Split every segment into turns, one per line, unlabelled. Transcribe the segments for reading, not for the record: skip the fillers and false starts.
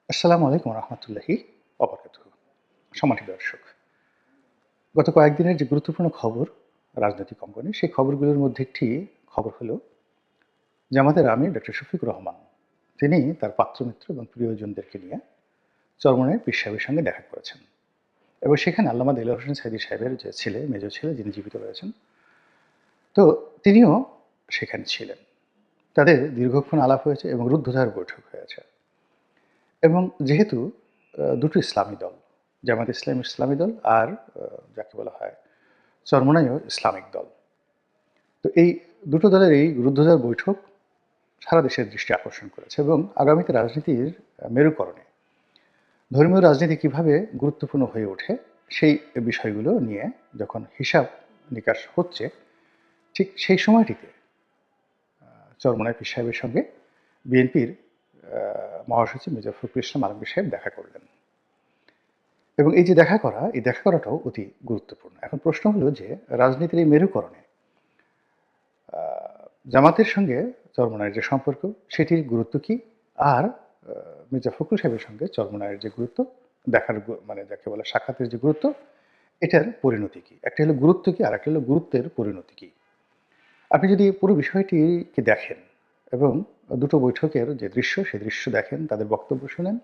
আসসালামু আলাইকুম রহমতুল্লাহি অবরাকাতুহু। সম্মানিত দর্শক, গত কয়েকদিনের যে গুরুত্বপূর্ণ খবর রাজনৈতিক অঙ্গনে, সেই খবরগুলোর মধ্যে একটি খবর হলো জামাতের আমির ডক্টর শফিকুর রহমান তিনি তার পাত্রমিত্র এবং প্রিয়জনদেরকে নিয়ে চরমনায় পীর সাহেবের সঙ্গে দেখা করেছেন এবং সেখানে আল্লামা দেলোয়ার হোসেন সাইদী সাহেবের যে ছেলে, মেজ ছেলে যিনি জীবিত রয়েছেন, তো তিনিও সেখানে ছিলেন। তাদের দীর্ঘক্ষণ আলাপ হয়েছে এবং রুদ্ধদ্বার বৈঠক হয়েছে। এবং যেহেতু দুটো ইসলামী দল, জামায়াত ইসলামী ইসলামী দল আর যাকে বলা হয় চরমোনাইও ইসলামিক দল। তো এই দুটো দলের এই রুদ্ধদ্বার বৈঠক সারা দেশের দৃষ্টি আকর্ষণ করেছে এবং আগামীতে রাজনীতির মেরুকরণে ধর্মীয় রাজনীতি কিভাবে গুরুত্বপূর্ণ হয়ে ওঠে সেই বিষয়গুলো নিয়ে যখন হিসাব নিকাশ হচ্ছে, ঠিক সেই সময়টিতে চরমোনাই পীর সাহেবের সঙ্গে বিএনপির মহাসচিব মির্জা ফখরুল ইসলাম আলমগীর সাহেব দেখা করলেন। এবং এই যে দেখা করা, এই দেখা করাটাও অতি গুরুত্বপূর্ণ। এখন প্রশ্ন হলো যে রাজনীতির এই মেরুকরণে জামাতের সঙ্গে চরমোনাইয়ের যে সম্পর্ক, সেটির গুরুত্ব কি? আর মির্জা ফখরুল সাহেবের সঙ্গে চরমোনাইয়ের যে গুরুত্ব, দেখার মানে যাকে বলে সাক্ষাতের যে গুরুত্ব, এটার পরিণতি কি? একটা হলো গুরুত্ব কি, আরেকটা হলো গুরুত্বের পরিণতি কি? আপনি যদি পুরো বিষয়টিকে দেখেন এবং দুটো বৈঠকের যে দৃশ্য, সেই দৃশ্য দেখেন, তাদের বক্তব্য শুনেন,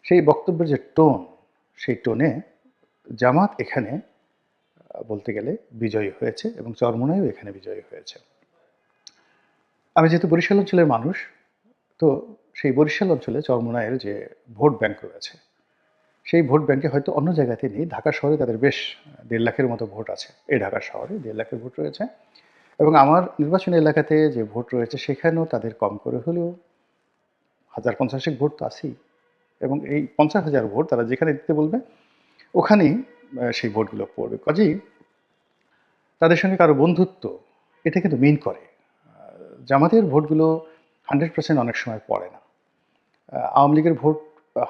সেই বক্তব্যের যে টোন, সেই টোনে জামাত এখানে বলতে গেলে বিজয়ী হয়েছে এবং চরমোনাইও এখানে বিজয়ী হয়েছে। আমি যেহেতু বরিশাল অঞ্চলের মানুষ, তো সেই বরিশাল অঞ্চলে চরমোনাইয়ের যে ভোট ব্যাংক রয়েছে, সেই ভোট ব্যাংকে হয়তো অন্য জায়গাতে নেই। ঢাকা শহরে তাদের বেশ ১.৫ লাখের মতো ভোট আছে। এই ঢাকা শহরে ১.৫ লাখের ভোট রয়েছে এবং আমার নির্বাচনী এলাকাতে যে ভোট রয়েছে, সেখানেও তাদের কম করে হলেও ১,০৫০ ভোট তো আছেই এবং এই ৫০,০০০ ভোট তারা যেখানে দিতে বলবে, ওখানেই সেই ভোটগুলো পড়বে। কাজেই তাদের সঙ্গে কারো বন্ধুত্ব, এটা কিন্তু মিন করে। জামাতের ভোটগুলো 100% অনেক সময় পড়ে না। আওয়ামী লীগের ভোট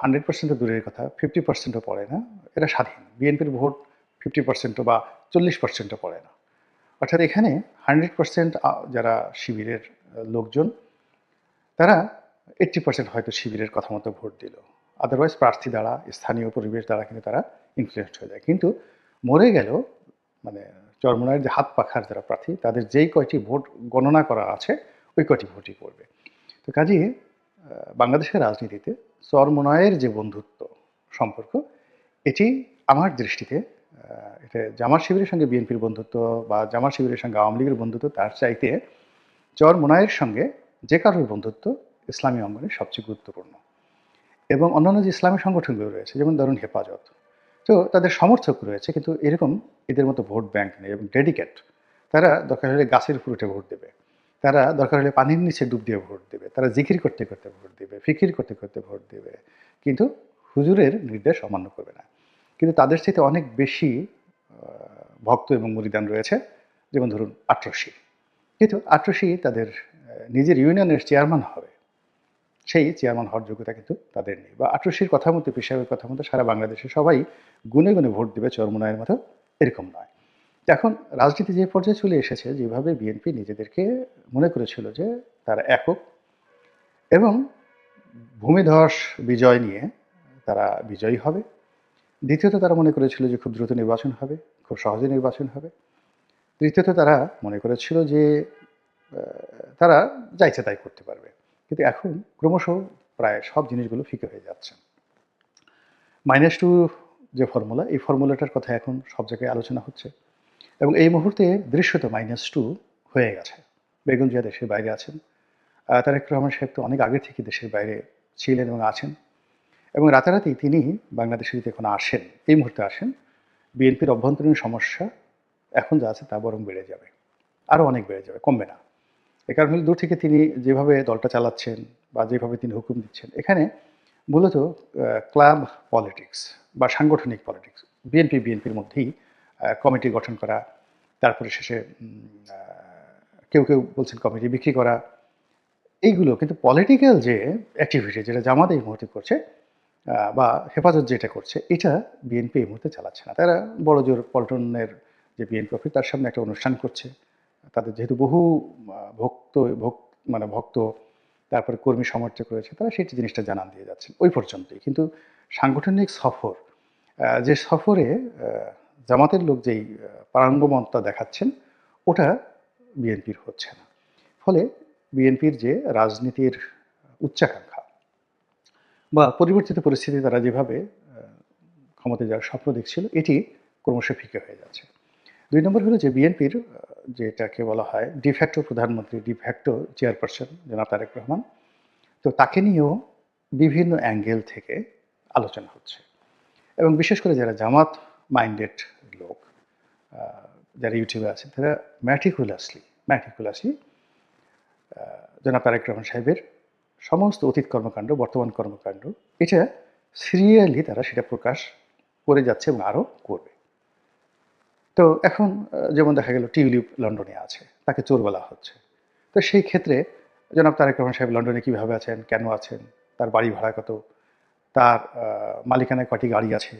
100% তো দূরের কথা, 50%ও পড়ে না। এরা স্বাধীন। বিএনপির ভোট 50% বা 40%ও পড়ে না। অর্থাৎ এখানে 100% যারা শিবিরের লোকজন, তারা 80% হয়তো শিবিরের কথা মতো ভোট দিল। আদারওয়াইজ প্রার্থী দ্বারা, স্থানীয় পরিবেশ দ্বারা কিন্তু তারা ইনফ্লুয়েসড হয়ে যায়। কিন্তু মরে গেল মানে চরমোনাইয়ের যে হাত পাখার যারা প্রার্থী, তাদের যেই কয়টি ভোট গণনা করা আছে, ওই কয়টি ভোটই পড়বে। তো কাজেই বাংলাদেশের রাজনীতিতে চরমোনাইয়ের যে বন্ধুত্ব সম্পর্ক, এটি আমার দৃষ্টিতে এটা জামাত শিবিরের সঙ্গে বিএনপির বন্ধুত্ব বা জামাত শিবিরের সঙ্গে আওয়ামী লীগের বন্ধুত্ব, তার চাইতে চরমোনাইয়ের সঙ্গে যে কারোর বন্ধুত্ব ইসলামী অঙ্গনে সবচেয়ে গুরুত্বপূর্ণ। এবং অন্যান্য যে ইসলামী সংগঠনগুলো রয়েছে, যেমন ধরুন হেফাজত, তো তাদের সমর্থক রয়েছে, কিন্তু এরকম এদের মতো ভোট ব্যাংক নেই এবং ডেডিকেট। তারা দরকার হলে গাছের উপর উঠে ভোট দেবে, তারা দরকার হলে পানির নিচে ডুব দিয়ে ভোট দেবে, তারা জিকির করতে করতে ভোট দেবে, ফিকির করতে করতে ভোট দেবে, কিন্তু হুজুরের নির্দেশ অমান্য করবে না। কিন্তু তাদের চাইতে অনেক বেশি ভক্ত এবং মুরিদান রয়েছে, যেমন ধরুন আটরশি। কিন্তু আটরশি তাদের নিজের ইউনিয়নের চেয়ারম্যান হবে, সেই চেয়ারম্যান হওয়ার যোগ্যতা কিন্তু তাদের নেই। বা আটরশির কথা মতো, পীর সাহেবের কথা মতো সারা বাংলাদেশে সবাই গুনে গুনে ভোট দেবে চরমোনাইয়ের মতো, এরকম নয়। এখন রাজনীতি যে পর্যায়ে চলে এসেছে, যেভাবে বিএনপি নিজেদেরকে মনে করেছিল যে তারা একক এবং ভূমিধস বিজয় নিয়ে তারা বিজয়ী হবে। দ্বিতীয়ত তারা মনে করেছিল যে খুব দ্রুত নির্বাচন হবে, খুব সহজে নির্বাচন হবে। তৃতীয়ত তারা মনে করেছিল যে তারা যা ইচ্ছে তাই করতে পারবে। কিন্তু এখন ক্রমশ প্রায় সব জিনিসগুলো ফিকে হয়ে যাচ্ছে। -2 যে ফর্মুলা, এই ফর্মুলাটার কথা এখন সব জায়গায় আলোচনা হচ্ছে এবং এই মুহূর্তে দৃশ্যত -2 হয়ে গেছে। বেগম জিয়া দেশের বাইরে আছেন। তারেক রহমান সাহেব তো অনেক আগে থেকে দেশের বাইরে ছিলেন এবং আছেন এবং রাতারাতি তিনি বাংলাদেশে যদি এখন আসেন, এই মুহূর্তে আসেন, বিএনপির অভ্যন্তরীণ সমস্যা এখন যা আছে তা বরং বেড়ে যাবে। আরও অনেক বেড়ে যাবে, কমবে না। এ কারণে দূর থেকে তিনি যেভাবে দলটা চালাচ্ছেন বা যেভাবে তিনি হুকুম দিচ্ছেন, এখানে মূলত ক্লাব পলিটিক্স বা সাংগঠনিক পলিটিক্স, বিএনপির মধ্যেই কমিটি গঠন করা, তারপরে শেষে কেউ কেউ বলছেন কমিটি বিক্রি করা, এইগুলো কিন্তু পলিটিক্যাল যে অ্যাক্টিভিটি যেটা জামাত এই মুহূর্তে করছে বা হেফাজত যেটা করছে, এটা বিএনপি এই মুহূর্তে চালাচ্ছে না। তারা বড় জোর পল্টনের যে বিএনপি অফিস, তার সামনে একটা অনুষ্ঠান করছে। তাদের যেহেতু বহু ভক্ত মানে ভক্ত তারপরে কর্মী সমর্থক রয়েছে, তারা সেই জিনিসটা জানান দিয়ে যাচ্ছেন ওই পর্যন্তই। কিন্তু সাংগঠনিক সফর, যে সফরে জামাতের লোক যেই পারঙ্গমতা দেখাচ্ছেন, ওটা বিএনপির হচ্ছে না। ফলে বিএনপির যে রাজনীতির উচ্চাকাঙ্ক্ষা বা পরিবর্তিত পরিস্থিতি তারা যেভাবে ক্ষমতায় যাওয়ার স্বপ্ন দেখছিল, এটি ক্রমশ ফিকে হয়ে যাচ্ছে। ২ নম্বর হলো যে বিএনপির যেটাকে বলা হয় ডিফ্যাক্টো প্রধানমন্ত্রী, ডিফ্যাক্টো চেয়ারপারসন জনাব তারেক রহমান। তো তাকে নিয়েও বিভিন্ন অ্যাঙ্গেল থেকে আলোচনা হচ্ছে এবং বিশেষ করে যারা জামাত মাইন্ডেড লোক, যারা ইউটিউবে আছেন, তারা ম্যাটিকুলাসলি জনাব তারেক রহমান সাহেবের সমস্ত অতীত কর্মকাণ্ড, বর্তমান কর্মকাণ্ড, এটা সিরিয়ালি তারা সেটা প্রকাশ করে যাচ্ছে এবং আরও করবে। তো এখন যেমন দেখা গেল টিউলিপ লন্ডনে আছে, তাকে চোর বলা হচ্ছে। তো সেই ক্ষেত্রে জনাব তারেক রহমান সাহেব লন্ডনে কীভাবে আছেন, কেন আছেন, তার বাড়ি ভাড়া কত, তার মালিকানায় কটি গাড়ি আছে,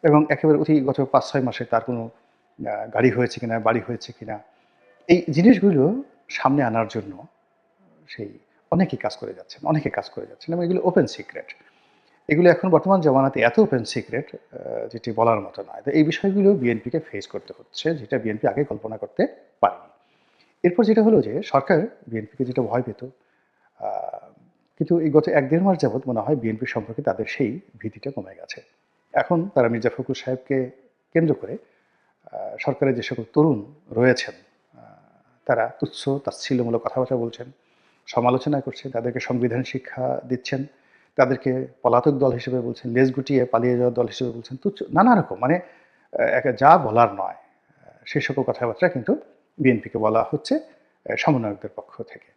এবং একেবারে গত ৫-৬ মাসে তার কোনো গাড়ি হয়েছে কিনা, বাড়ি হয়েছে কিনা, এই জিনিসগুলো সামনে আনার জন্য সেই অনেকে কাজ করে যাচ্ছেন এবং এগুলো ওপেন সিক্রেট। এগুলো এখন বর্তমান জমানাতে এত ওপেন সিক্রেট যেটি বলার মতো নয়। তো এই বিষয়গুলো বিএনপিকে ফেস করতে হচ্ছে, যেটা বিএনপি আগে কল্পনা করতে পারেনি। এরপর যেটা হলো যে সরকার বিএনপিকে যেটা ভয় পেত, কিন্তু এই গত ১-১.৫ মাস যাবৎ মনে হয় বিএনপি সম্পর্কে তাদের সেই ভীতিটা কমে গেছে। এখন তারা মির্জা ফখরুল সাহেবকে কেন্দ্র করে সরকারের যে সকল তরুণ রয়েছেন, তারা তুচ্ছ তাচ্ছিল্যমূলক কথাবার্তা বলছেন, সমালোচনা করছেন, তাদেরকে সংবিধান শিক্ষা দিচ্ছেন, তাদেরকে পলাতক দল হিসেবে বলছেন, লেজ গুটিয়ে পালিয়ে যাওয়ার দল হিসেবে বলছেন, তুচ্ছ নানা রকম, মানে যা বলার নয় সে সকল কথাবার্তা কিন্তু বিএনপিকে বলা হচ্ছে সমন্বয়কদের পক্ষ থেকে।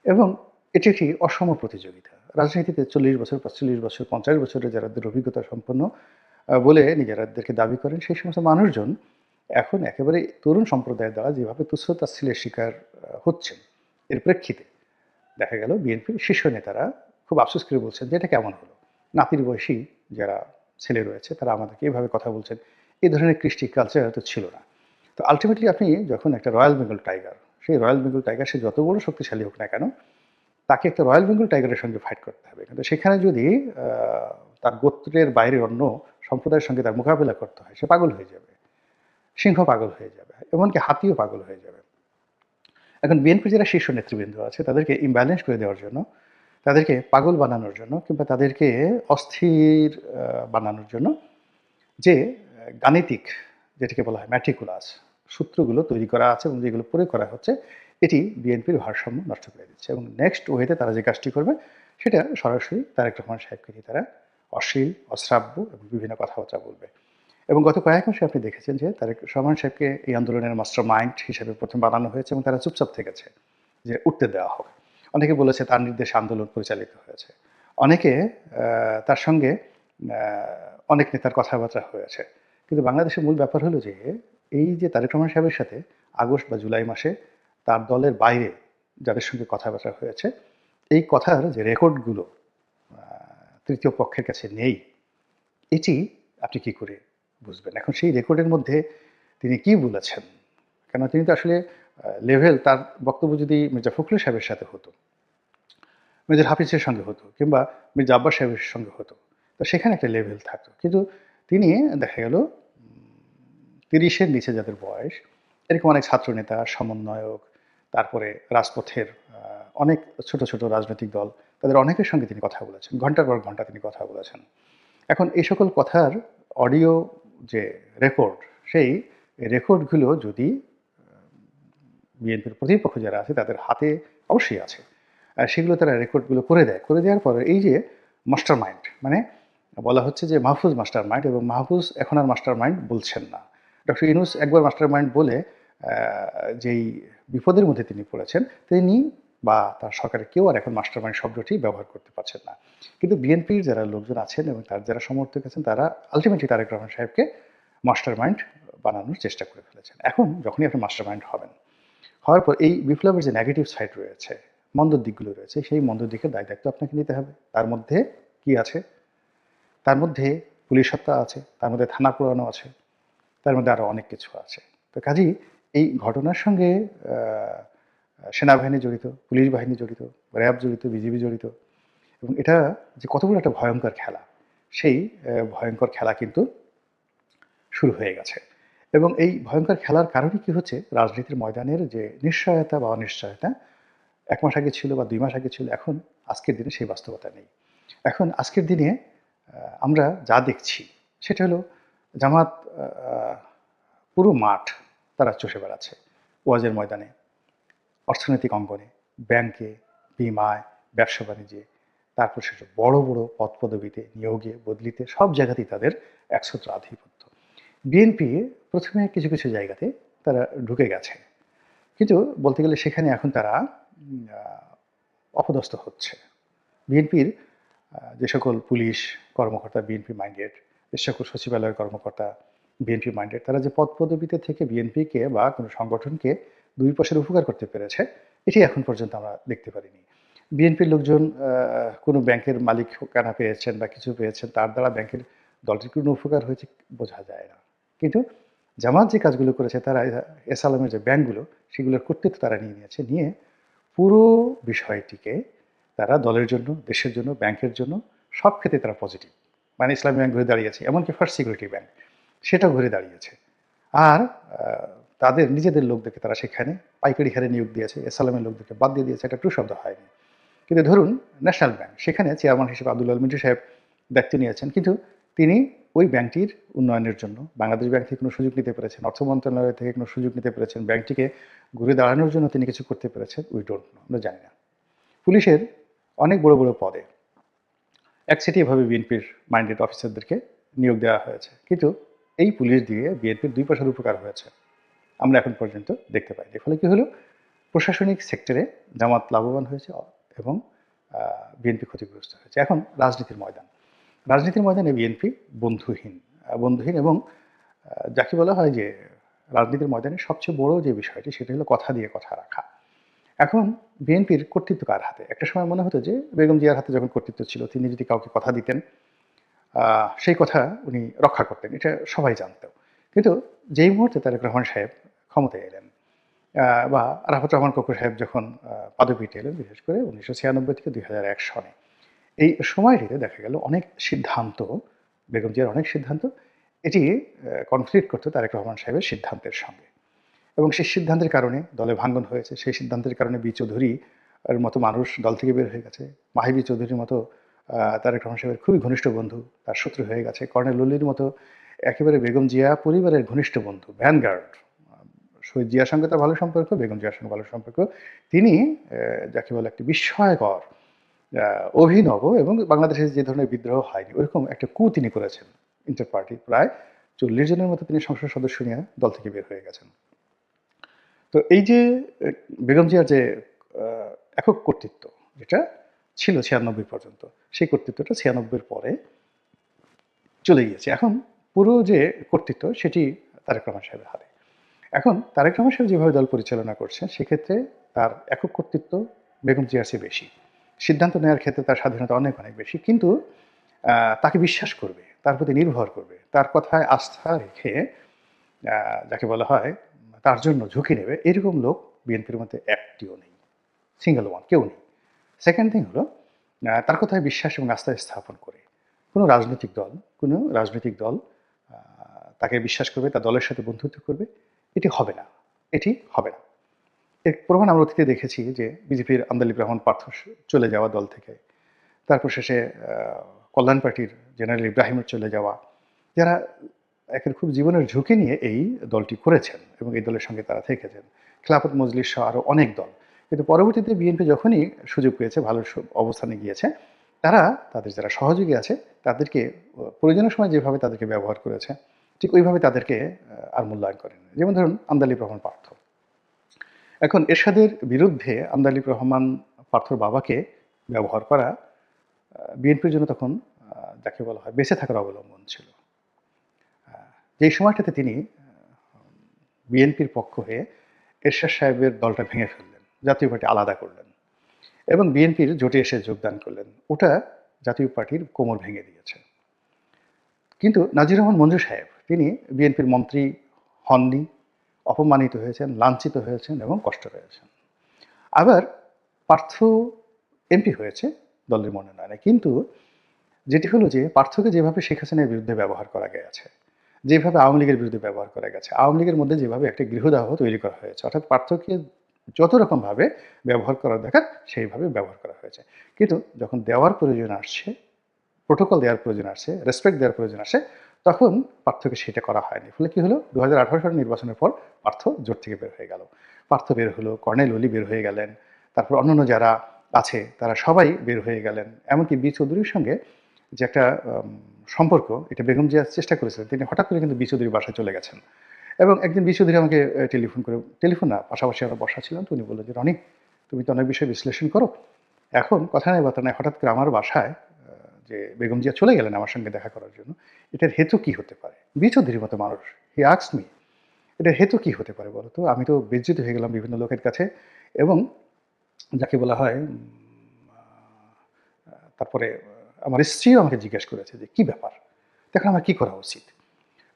এবং এটি একটি অসম প্রতিযোগিতা। রাজনীতিতে ৪০ বছর, ৪৫ বছর, ৫০ বছরের যারা অভিজ্ঞতা সম্পন্ন বলে নিজেরাদেরকে দাবি করেন, সেই সমস্ত মানুষজন এখন একেবারে তরুণ সম্প্রদায়ের দ্বারা যেভাবে তুচ্ছ তাচ্ছিল্যের শিকার হচ্ছেন, এর প্রেক্ষিতে দেখা গেল বিএনপির শীর্ষ নেতারা খুব আফসোস করে বলছেন যে এটা কেমন হলো, নাতির বয়সী যারা ছেলে রয়েছে তারা আমাদেরকে এইভাবে কথা বলছেন, এই ধরনের কৃষ্টি কালচার তো ছিল না। তো আলটিমেটলি আপনি যখন একটা রয়্যাল বেঙ্গল টাইগার, সেই রয়্যাল বেঙ্গল টাইগার সে যত বড় শক্তিশালী হোক না কেন, তাকে একটা রয়্যাল বেঙ্গল টাইগারের সঙ্গে ফাইট করতে হবে। কিন্তু সেখানে যদি তার গোত্রের বাইরে অন্য সম্প্রদায়ের সঙ্গে তার মোকাবিলা করতে হয়, সে পাগল হয়ে যাবে, সিংহ পাগল হয়ে যাবে, এমনকি হাতিও পাগল হয়ে যাবে। এখন বিএনপির যারা শীর্ষ নেতৃবৃন্দ আছে তাদেরকে ইমব্যালেন্স করে দেওয়ার জন্য, তাদেরকে পাগল বানানোর জন্য, কিংবা তাদেরকে অস্থির বানানোর জন্য যে গাণিতিক, যেটাকে বলা হয় ম্যাট্রিকুলাস সূত্রগুলো তৈরি করা আছে এবং যেগুলো প্রয়োগ করা হচ্ছে, এটি বিএনপির ভারসাম্য নষ্ট করে দিচ্ছে। এবং নেক্সট ওয়েতে তারা যে কাজটি করবে সেটা সরাসরি তারেক রহমান সাহেবকে দিয়ে তারা অশ্লীল, অশ্রাব্য এবং বিভিন্ন কথাবার্তা বলবে। এবং গত কয়েক মাসে আপনি দেখেছেন যে তারেক রহমান সাহেবকে এই আন্দোলনের মাস্টার মাইন্ড হিসেবে প্রথম বানানো হয়েছে এবং তারা চুপচাপ থেকেছে যে উঠতে দেওয়া হোক। অনেকে বলেছে তার নির্দেশে আন্দোলন পরিচালিত হয়েছে, অনেকে তার সঙ্গে অনেক নেতার কথাবার্তা হয়েছে। কিন্তু বাংলাদেশের মূল ব্যাপার হলো যে এই যে তারেক রহমান সাহেবের সাথে আগস্ট বা জুলাই মাসে তার দলের বাইরে যাদের সঙ্গে কথাবার্তা হয়েছে, এই কথার যে রেকর্ডগুলো তৃতীয় পক্ষের কাছে নেই, এটি আপনি কি করে বুঝবেন? এখন সেই রেকর্ডের মধ্যে তিনি কি বলেছেন, কেন তিনি তো আসলে লেভেল, তার বক্তব্য যদি মির্জা ফখরুল সাহেবের সাথে হতো, মির্জা হাফিজের সঙ্গে হতো, কিংবা মির্জা আব্বাস সাহেবের সঙ্গে হতো, তো সেখানে একটা লেভেল থাকতো। কিন্তু তিনি দেখা গেল ৩০-এর নিচে যাদের বয়স, এরকম অনেক ছাত্রনেতা, সমন্বয়ক, তারপরে রাজপথের অনেক ছোট ছোট রাজনৈতিক দল, তাদের অনেকের সঙ্গে তিনি কথা বলেছেন, ঘন্টার পর ঘন্টা তিনি কথা বলেছেন। এখন এই সকল কথার অডিও যে রেকর্ড, সেই রেকর্ডগুলো যদি বিএনপির প্রতিপক্ষ যারা আছে তাদের হাতে অবশ্যই আছে, সেগুলো তারা রেকর্ডগুলো করে দেয়। করে দেওয়ার পরে এই যে মাস্টার মাইন্ড, মানে বলা হচ্ছে যে মাহফুজ মাস্টার মাইন্ড, এবং মাহফুজ এখন আর মাস্টার মাইন্ড বলছেন না। ডক্টর ইউনূস একবার মাস্টার মাইন্ড বলে যেই বিপদের মধ্যে তিনি পড়েছেন, তিনি বা তার সরকারের কেউ আর এখন মাস্টার মাইন্ড শব্দটি ব্যবহার করতে পারছেন না। কিন্তু বিএনপির যারা লোকজন আছেন এবং তার যারা সমর্থক আছেন, তারা আলটিমেটলি তারেক রহমান সাহেবকে মাস্টার মাইন্ড বানানোর চেষ্টা করে ফেলেছেন। এখন যখনই আপনি মাস্টার মাইন্ড হবেন, হওয়ার পর এই বিপ্লবের যে নেগেটিভ সাইড রয়েছে, মন্দ দিকগুলো রয়েছে, সেই মন্দ দিকের দায় দায়িত্ব আপনাকে নিতে হবে। তার মধ্যে কি আছে? তার মধ্যে পুলিশ হত্যা আছে, তার মধ্যে থানা পুরানো আছে, তার মধ্যে আরও অনেক কিছু আছে। তো কাজেই এই ঘটনার সঙ্গে সেনাবাহিনী জড়িত, পুলিশ বাহিনী জড়িত, র্যাব জড়িত, বিজিবি জড়িত, এবং এটা যে কত বড় একটা ভয়ঙ্কর খেলা, সেই ভয়ঙ্কর খেলা কিন্তু শুরু হয়ে গেছে। এবং এই ভয়ঙ্কর খেলার কারণে কি হচ্ছে, রাজনীতির ময়দানের যে নিশ্চয়তা বা অনিশ্চয়তা ১ মাস আগে ছিল বা ২ মাস আগে ছিল, এখন আজকের দিনে সেই বাস্তবতা নেই। এখন আজকের দিনে আমরা যা দেখছি সেটা হলো জামাত আ পুরো মাঠ তারা চষে বেড়াচ্ছে। ওয়াজের ময়দানে, অর্থনৈতিক অঙ্গনে, ব্যাংকে, বিমায়, ব্যবসা-বাণিজ্যে, তারপর সেটা বড়, বড় পদপদবীতে, নিয়োগে, বদলিতে সব জায়গাতেই তাদের একছত্র আধিপত্য। বিএনপি ১ম এ কিছু, কিছু জায়গাতে তারা ঢুকে গেছে। কিন্তু বলতে গেলে সেখানে এখন তারা অপদস্থ হচ্ছে। বিএনপির যে সকল পুলিশ কর্মকর্তা বিএনপি মাইন্ডেড, যে সকল সচিবালয়ের কর্মকর্তা বিএনপি মাইন্ডেড, তারা যে পদপদবীতে থেকে বিএনপিকে বা কোনো সংগঠনকে ২ পয়সার উপকার করতে পেরেছে, এটি এখন পর্যন্ত আমরা দেখতে পারিনি। বিএনপির লোকজন কোনো ব্যাংকের মালিকানা পেয়েছেন বা কিছু পেয়েছেন, তার দ্বারা ব্যাংকের দলটির কোনো উপকার হয়েছে বোঝা যায় না। কিন্তু জামাত যে কাজগুলো করেছে, তারা এস আলমের যে ব্যাংকগুলো, সেগুলোর কর্তৃত্ব তারা নিয়ে নিয়েছে। নিয়ে পুরো বিষয়টিকে তারা দলের জন্য, দেশের জন্য, ব্যাংকের জন্য সব ক্ষেত্রে তারা পজিটিভ। মানে ইসলামী ব্যাংক ঘুরে দাঁড়িয়েছে, এমনকি ফার্স্ট সিকিউরিটি ব্যাংক সেটাও ঘুরে দাঁড়িয়েছে। আর তাদের নিজেদের লোকদেরকে তারা সেখানে পাইকারি হারে নিয়োগ দিয়েছে, এসালামের লোকদেরকে বাদ দিয়ে দিয়েছে, এটা ট্রু শব্দ হয়নি। কিন্তু ধরুন ন্যাশনাল ব্যাংক, সেখানে চেয়ারম্যান হিসেবে আব্দুল আল মিন্টু সাহেব দায়িত্ব নিয়েছেন, কিন্তু তিনি ওই ব্যাংকটির উন্নয়নের জন্য বাংলাদেশ ব্যাংক থেকে কোনো সুযোগ নিতে পেরেছেন, অর্থ মন্ত্রণালয় থেকে কোনো সুযোগ নিতে পেরেছেন, ব্যাংকটিকে ঘুরে দাঁড়ানোর জন্য তিনি কিছু করতে পেরেছেন, উই ডোন্ট নো, আমরা জানি না। পুলিশের অনেক বড় বড় পদে একচেটিয়াভাবে বিএনপির মাইন্ডেড অফিসারদেরকে নিয়োগ দেওয়া হয়েছে, কিন্তু এই পুলিশ দিয়ে বিএনপির ২ পয়সার উপকার হয়েছে আমরা এখন পর্যন্ত দেখতে পাইনি। ফলে কি হলো, প্রশাসনিক সেক্টরে জামাত লাভবান হয়েছে এবং বিএনপি ক্ষতিগ্রস্ত হয়েছে। এখন রাজনীতির ময়দান, রাজনীতির ময়দানে বিএনপি বন্ধুহীন, বন্ধুহীন এবং যাকে বলা হয় যে রাজনীতির ময়দানে সবচেয়ে বড় যে বিষয়টি, সেটা হলো কথা দিয়ে কথা রাখা। এখন বিএনপির কর্তৃত্ব কার হাতে? একটা সময় মনে হতো যে বেগম জিয়ার হাতে যখন কর্তৃত্ব ছিল, তিনি যদি কাউকে কথা দিতেন, সেই কথা উনি রক্ষা করতেন, এটা সবাই জানত। কিন্তু যেই মুহূর্তে তারেক রহমান সাহেব ক্ষমতায় এলেন, বা রাফাত রহমান কোকো সাহেব যখন পদপিঠে এলেন, বিশেষ করে ১৯৯৬ থেকে ২০০১ সনে, এই সময়টিতে দেখা গেল অনেক সিদ্ধান্ত, বেগম জিয়ার অনেক সিদ্ধান্ত, এটি কনফ্লিক্ট করতো তারেক রহমান সাহেবের সিদ্ধান্তের সঙ্গে। এবং সেই সিদ্ধান্তের কারণে দলে ভাঙ্গন হয়েছে। সেই সিদ্ধান্তের কারণে বি চৌধুরী এর মতো মানুষ দল থেকে বের হয়ে গেছে। মাহি বি চৌধুরীর মতো তারেক রহমান সাহেবের খুবই ঘনিষ্ঠ বন্ধু তার শত্রু হয়ে গেছে। কর্নেল ললির মতো একেবারে বেগম জিয়া পরিবারের ঘনিষ্ঠ বন্ধু, ভ্যানগার্ড, শহীদ জিয়ার সঙ্গে তার ভালো সম্পর্ক, বেগম জিয়ার সঙ্গে ভালো সম্পর্ক। তিনি যাকে বলে একটি বিস্ময়কর, অভিনব এবং বাংলাদেশে যে ধরনের বিদ্রোহ হয়নি, ওরকম একটা কূ তিনি করেছেন। ইন্টার পার্টি প্রায় ৪০ জনের মতো তিনি সংসদ সদস্য নিয়ে দল থেকে বের হয়ে গেছেন। তো এই যে বেগম জিয়ার যে একক কর্তৃত্ব, যেটা ছিল ৯৬ পর্যন্ত, সেই কর্তৃত্বটা ৯৬-এর পরে চলে গিয়েছে। এখন পুরো যে কর্তৃত্ব, সেটি তারেক রহমান সাহেবের হাতে। এখন তারেক রহমান সাহেব যেভাবে দল পরিচালনা করছেন, সেক্ষেত্রে তার একক কর্তৃত্ব বেগম জিয়ার চেয়ে বেশি। সিদ্ধান্ত নেওয়ার ক্ষেত্রে তার স্বাধীনতা অনেক, অনেক বেশি। কিন্তু তাকে বিশ্বাস করবে, তার প্রতি নির্ভর করবে, তার কথায় আস্থা রেখে যাকে বলা হয় তার জন্য ঝুঁকি নেবে, এরকম লোক বিএনপির মধ্যে একটিও নেই, সিঙ্গেল ওয়ান, কেউ নেই। সেকেন্ড থিং হলো, তার কথায় বিশ্বাস এবং আস্থা স্থাপন করে কোনো রাজনৈতিক দল তাকে বিশ্বাস করবে, তার দলের সাথে বন্ধুত্ব করবে, এটি হবে না, এটি হবে না। এর প্রমাণ আমরা অতীতে দেখেছি যে বিজেপির আমদালিব রহমান পার্থ চলে যাওয়া দল থেকে, তারপর শেষে কল্যাণ পার্টির জেনারেল ইব্রাহিমের চলে যাওয়া, যারা একের খুব জীবনের ঝুঁকি নিয়ে এই দলটি করেছেন এবং এই দলের সঙ্গে তারা থেকেছেন, খেলাফত মজলিস সহ আরও অনেক দল। কিন্তু পরবর্তীতে বিএনপি যখনই সুযোগ পেয়েছে, ভালো অবস্থানে গিয়েছে, তারা তাদের যারা সহযোগী আছে তাদেরকে প্রয়োজনের সময় যেভাবে তাদেরকে ব্যবহার করেছে, ঠিক ওইভাবে তাদেরকে আর মূল্যায়ন করেন। যেমন ধরুন আমদালিব রহমান পার্থ। এখন এরশাদের বিরুদ্ধে আমদালিব রহমান পার্থর বাবাকে ব্যবহার করা বিএনপির জন্য তখন যাকে বলা হয় বেঁচে থাকার অবলম্বন ছিল। যেই সময়টাতে তিনি বিএনপির পক্ষ হয়ে এরশাদ সাহেবের দলটা ভেঙে ফেললেন, জাতীয় পার্টি আলাদা করলেন এবং বিএনপির জোটে এসে যোগদান করলেন, ওটা জাতীয় পার্টির কোমর ভেঙে দিয়েছে। কিন্তু নাজির রহমান মঞ্জু সাহেব, তিনি বিএনপির মন্ত্রী হননি, অপমানিত হয়েছেন, লাঞ্ছিত হয়েছেন এবং কষ্ট হয়েছেন। আবার পার্থ এমপি হয়েছে দলের মনোনয়নে, কিন্তু যেটি হলো যে পার্থকে যেভাবে শেখ হাসিনার বিরুদ্ধে ব্যবহার করা গেছে, যেভাবে আওয়ামী লীগের বিরুদ্ধে ব্যবহার করা গেছে, আওয়ামী লীগের মধ্যে যেভাবে একটা গৃহদাহ তৈরি করা হয়েছে, অর্থাৎ পার্থকে যত রকমভাবে ব্যবহার করা দরকার সেইভাবে ব্যবহার করা হয়েছে। কিন্তু যখন দেওয়ার প্রয়োজন আসছে, প্রোটোকল দেওয়ার প্রয়োজন আসছে, রেসপেক্ট দেওয়ার প্রয়োজন আসে, তখন পার্থকে সেটা করা হয়নি। ফলে কি হলো, 2018 সালের নির্বাচনের পর পার্থ জোট থেকে বের হয়ে গেল। পার্থ বের হলো, কর্নেল অলি বের হয়ে গেলেন, তারপর অন্যান্য যারা আছে তারা সবাই বের হয়ে গেলেন। এমনকি বি চৌধুরীর সঙ্গে যে একটা সম্পর্ক, এটা বেগম জিয়া চেষ্টা করেছিলেন, তিনি হঠাৎ করে কিন্তু বি চৌধুরীর বাসায় চলে গেছেন। এবং একদিন বি চৌধুরী আমাকে টেলিফোন করে, টেলিফোন না, পাশাপাশি আমরা বসা ছিলাম, তো উনি বললেন যে, রনি, তুমি তো অনেক বিষয় বিশ্লেষণ করো, এখন কথা নাই বার্তা নাই হঠাৎ করে আমার বাসায় যে বেগম জিয়া চলে গেলেন আমার সঙ্গে দেখা করার জন্য, এটার হেতু কি হতে পারে? বি চৌধুরীর মতো মানুষ, হি আস্কড মি, এটার হেতু কি হতে পারে বলো তো? আমি তো বেজ্জিত হয়ে গেলাম বিভিন্ন লোকের কাছে, এবং যাকে বলা হয় তারপরে আমার স্ত্রীও আমাকে জিজ্ঞেস করেছে যে কি ব্যাপার, দেখো আমার কি করা উচিত।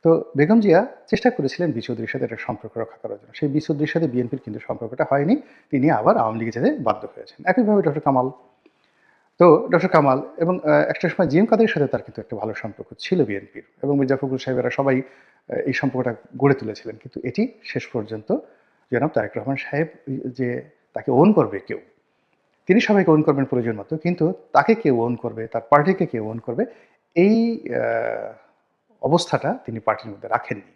তো বেগম জিয়া চেষ্টা করেছিলেন বি চৌধুরীর সাথে একটা সম্পর্ক রক্ষা করার জন্য। সেই বি চৌধুরীর সাথে বিএনপির কিন্তু সম্পর্কটা হয়নি, তিনি আবার আওয়ামী লীগে যেতে বাধ্য হয়েছেন। একইভাবে ডক্টর কামাল, তো ডক্টর কামাল এবং একটা সময় জিএম কাদের সাথে তার কিন্তু একটা ভালো সম্পর্ক ছিল বিএনপির, এবং মির্জা ফখরুল সাহেবেরা সবাই এই সম্পর্কটা গড়ে তুলেছিলেন। কিন্তু এটি শেষ পর্যন্ত জনাব তারেক রহমান সাহেব যে তাকে ওন করবে কেউ, তিনি সবাইকে ওন করবেন প্রয়োজন মতো, কিন্তু তাকে কে ওন করবে, তার পার্টিকে কে ওন করবে, এই অবস্থাটা তিনি পার্টির মধ্যে রাখেননি।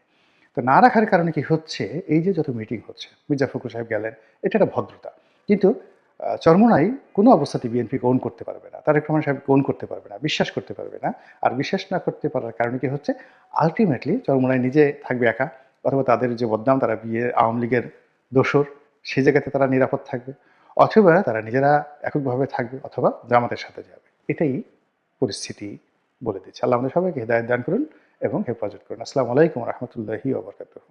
তো না রাখার কারণে কি হচ্ছে, এই যে যত মিটিং হচ্ছে, মির্জা ফখরুল সাহেব গেলেন, এটা একটা ভদ্রতা, কিন্তু চরমোনাই কোনো অবস্থাতে বিএনপিকে ওন করতে পারবে না, তারেক রহমান সাহেবকে ওন করতে পারবে না, বিশ্বাস করতে পারবে না। আর বিশ্বাস না করতে পারার কারণে কি হচ্ছে, আলটিমেটলি চরমোনাই নিজে থাকবে একা, অথবা তাদের যে বদনাম, তারা আওয়ামী লীগের দোসর, সেই জায়গাতে তারা নিরাপদ থাকবে, অথবা তারা নিজেরা এককভাবে থাকবে, অথবা জামাতের সাথে যাবে। এটাই পরিস্থিতি বলে দিচ্ছে। আল্লাহ আমাদের সবাইকে হেদায়েত দান করুন এবং হেফাজত করুন। আসসালামু আলাইকুম ওয়া রাহমাতুল্লাহি ওয়া বারাকাতুহু।